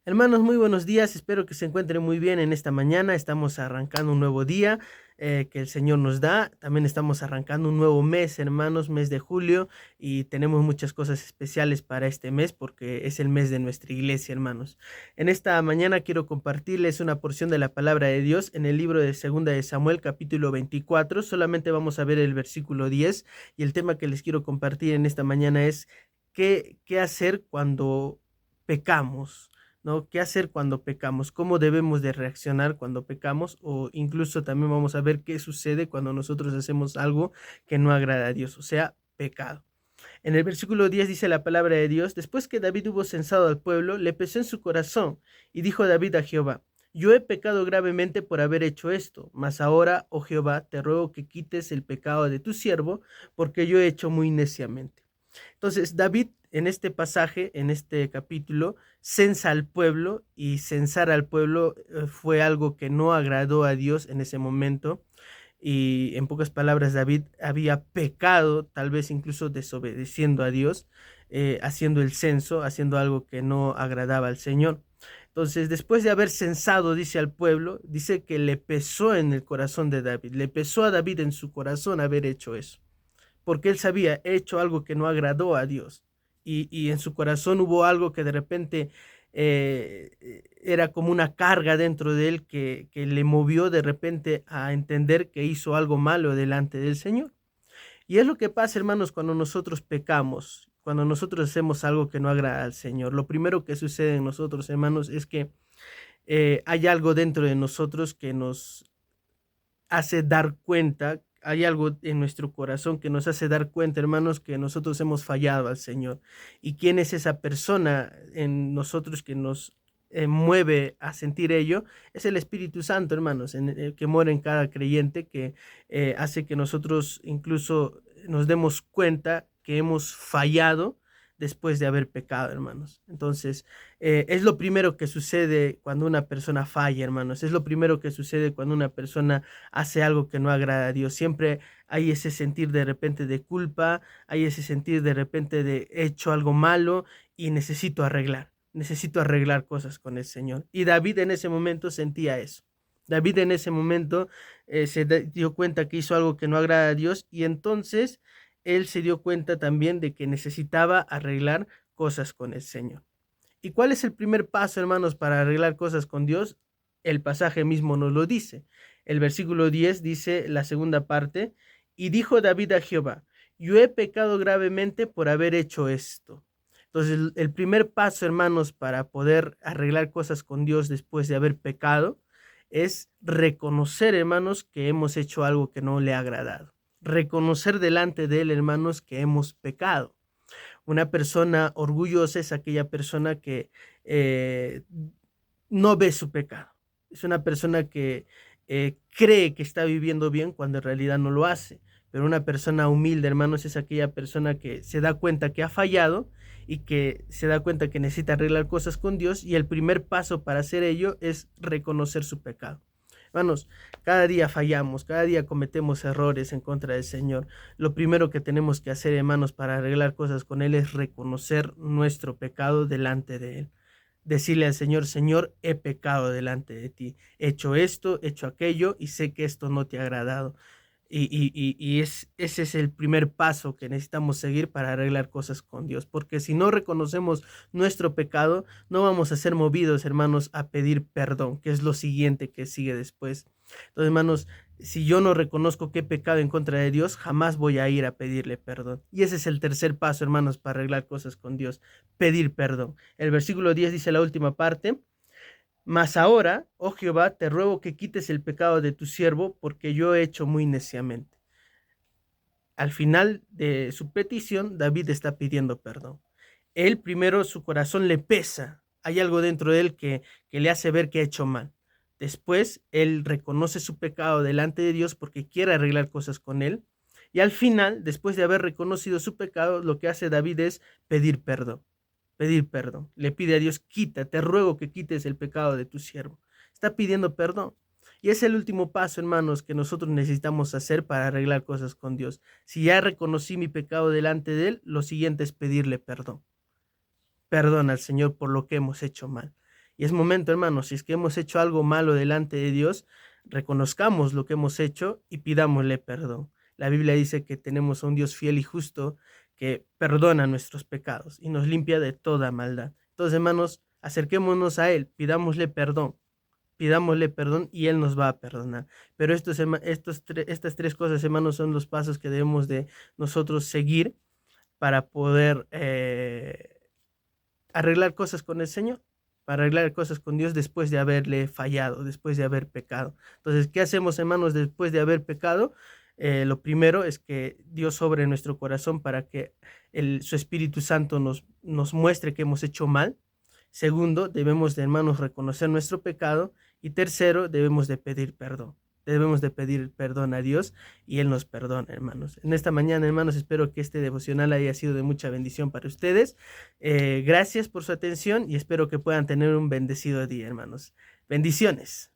Hermanos, muy buenos días. Espero que se encuentren muy bien en esta mañana. Estamos arrancando un nuevo día que el Señor nos da. También estamos arrancando un nuevo mes, hermanos, mes de julio, y tenemos muchas cosas especiales para este mes porque es el mes de nuestra iglesia, hermanos. En esta mañana quiero compartirles una porción de la palabra de Dios en el libro de Segunda de Samuel, capítulo 24. Solamente vamos a ver el versículo 10 y el tema que les quiero compartir en esta mañana es qué hacer cuando pecamos. ¿No? ¿Qué hacer cuando pecamos? ¿Cómo debemos de reaccionar cuando pecamos? O incluso también vamos a ver qué sucede cuando nosotros hacemos algo que no agrada a Dios, o sea, pecado. En el versículo 10 dice la palabra de Dios: después que David hubo censado al pueblo, le pesó en su corazón, y dijo David a Jehová: yo he pecado gravemente por haber hecho esto, mas ahora, oh Jehová, te ruego que quites el pecado de tu siervo, porque yo he hecho muy neciamente. Entonces, David en este pasaje, en este capítulo, censa al pueblo, y censar al pueblo fue algo que no agradó a Dios en ese momento. Y en pocas palabras, David había pecado, tal vez incluso desobedeciendo a Dios, haciendo el censo, haciendo algo que no agradaba al Señor. Entonces, después de haber censado, dice al pueblo, dice que le pesó en el corazón de David, le pesó a David en su corazón haber hecho eso, porque él sabía, he hecho algo que no agradó a Dios. Y en su corazón hubo algo que de repente era como una carga dentro de él que le movió de repente a entender que hizo algo malo delante del Señor. Y es lo que pasa, hermanos, cuando nosotros pecamos, cuando nosotros hacemos algo que no agrada al Señor. Lo primero que sucede en nosotros, hermanos, es que hay algo dentro de nosotros que nos hace dar cuenta, hay algo en nuestro corazón que nos hace dar cuenta, hermanos, que nosotros hemos fallado al Señor. ¿Y quién es esa persona en nosotros que nos mueve a sentir ello? Es el Espíritu Santo, hermanos, que mora en cada creyente, que hace que nosotros incluso nos demos cuenta que hemos fallado después de haber pecado, hermanos. Entonces, es lo primero que sucede cuando una persona falla, hermanos. Es lo primero que sucede cuando una persona hace algo que no agrada a Dios. Siempre hay ese sentir de repente de culpa, hay ese sentir de repente de he hecho algo malo y necesito arreglar cosas con el Señor. Y David en ese momento sentía eso. David en ese momento dio cuenta que hizo algo que no agrada a Dios, y entonces él se dio cuenta también de que necesitaba arreglar cosas con el Señor. ¿Y cuál es el primer paso, hermanos, para arreglar cosas con Dios? El pasaje mismo nos lo dice. El versículo 10 dice la segunda parte: y dijo David a Jehová: yo he pecado gravemente por haber hecho esto. Entonces, el primer paso, hermanos, para poder arreglar cosas con Dios después de haber pecado es reconocer, hermanos, que hemos hecho algo que no le ha agradado. Reconocer delante de Él, hermanos, que hemos pecado. Una persona orgullosa es aquella persona que eh, no ve su pecado. Es una persona que cree que está viviendo bien cuando en realidad no lo hace. Pero una persona humilde, hermanos, es aquella persona que se da cuenta que ha fallado y que se da cuenta que necesita arreglar cosas con Dios, y el primer paso para hacer ello es reconocer su pecado. Hermanos, cada día fallamos, cada día cometemos errores en contra del Señor. Lo primero que tenemos que hacer, hermanos, para arreglar cosas con Él es reconocer nuestro pecado delante de Él. Decirle al Señor: Señor, he pecado delante de ti, he hecho esto, he hecho aquello, y sé que esto no te ha agradado. Ese es el primer paso que necesitamos seguir para arreglar cosas con Dios, porque si no reconocemos nuestro pecado, no vamos a ser movidos, hermanos, a pedir perdón, que es lo siguiente que sigue después. Entonces, hermanos, si yo no reconozco que he pecado en contra de Dios, jamás voy a ir a pedirle perdón. Y ese es el tercer paso, hermanos, para arreglar cosas con Dios: pedir perdón. El versículo 10 dice la última parte: mas ahora, oh Jehová, te ruego que quites el pecado de tu siervo, porque yo he hecho muy neciamente. Al final de su petición, David está pidiendo perdón. Él primero, su corazón le pesa, hay algo dentro de él que le hace ver que ha hecho mal. Después, él reconoce su pecado delante de Dios porque quiere arreglar cosas con él. Y al final, después de haber reconocido su pecado, lo que hace David es pedir perdón. Pedir perdón. Le pide a Dios: quita, te ruego que quites el pecado de tu siervo. Está pidiendo perdón. Y es el último paso, hermanos, que nosotros necesitamos hacer para arreglar cosas con Dios. Si ya reconocí mi pecado delante de Él, lo siguiente es pedirle perdón. Perdona al Señor por lo que hemos hecho mal. Y es momento, hermanos, si es que hemos hecho algo malo delante de Dios, reconozcamos lo que hemos hecho y pidámosle perdón. La Biblia dice que tenemos a un Dios fiel y justo que perdona nuestros pecados y nos limpia de toda maldad. Entonces, hermanos, acerquémonos a Él, pidámosle perdón y Él nos va a perdonar. Pero estas tres cosas, hermanos, son los pasos que debemos de nosotros seguir para poder arreglar cosas con el Señor, para arreglar cosas con Dios después de haberle fallado, después de haber pecado. Entonces, ¿qué hacemos, hermanos, después de haber pecado? Lo primero es que Dios obre en nuestro corazón para que su Espíritu Santo nos muestre que hemos hecho mal. Segundo, debemos de, hermanos, reconocer nuestro pecado. Y tercero, debemos de pedir perdón. Debemos de pedir perdón a Dios y Él nos perdona, hermanos. En esta mañana, hermanos, espero que este devocional haya sido de mucha bendición para ustedes. Gracias por su atención y espero que puedan tener un bendecido día, hermanos. Bendiciones.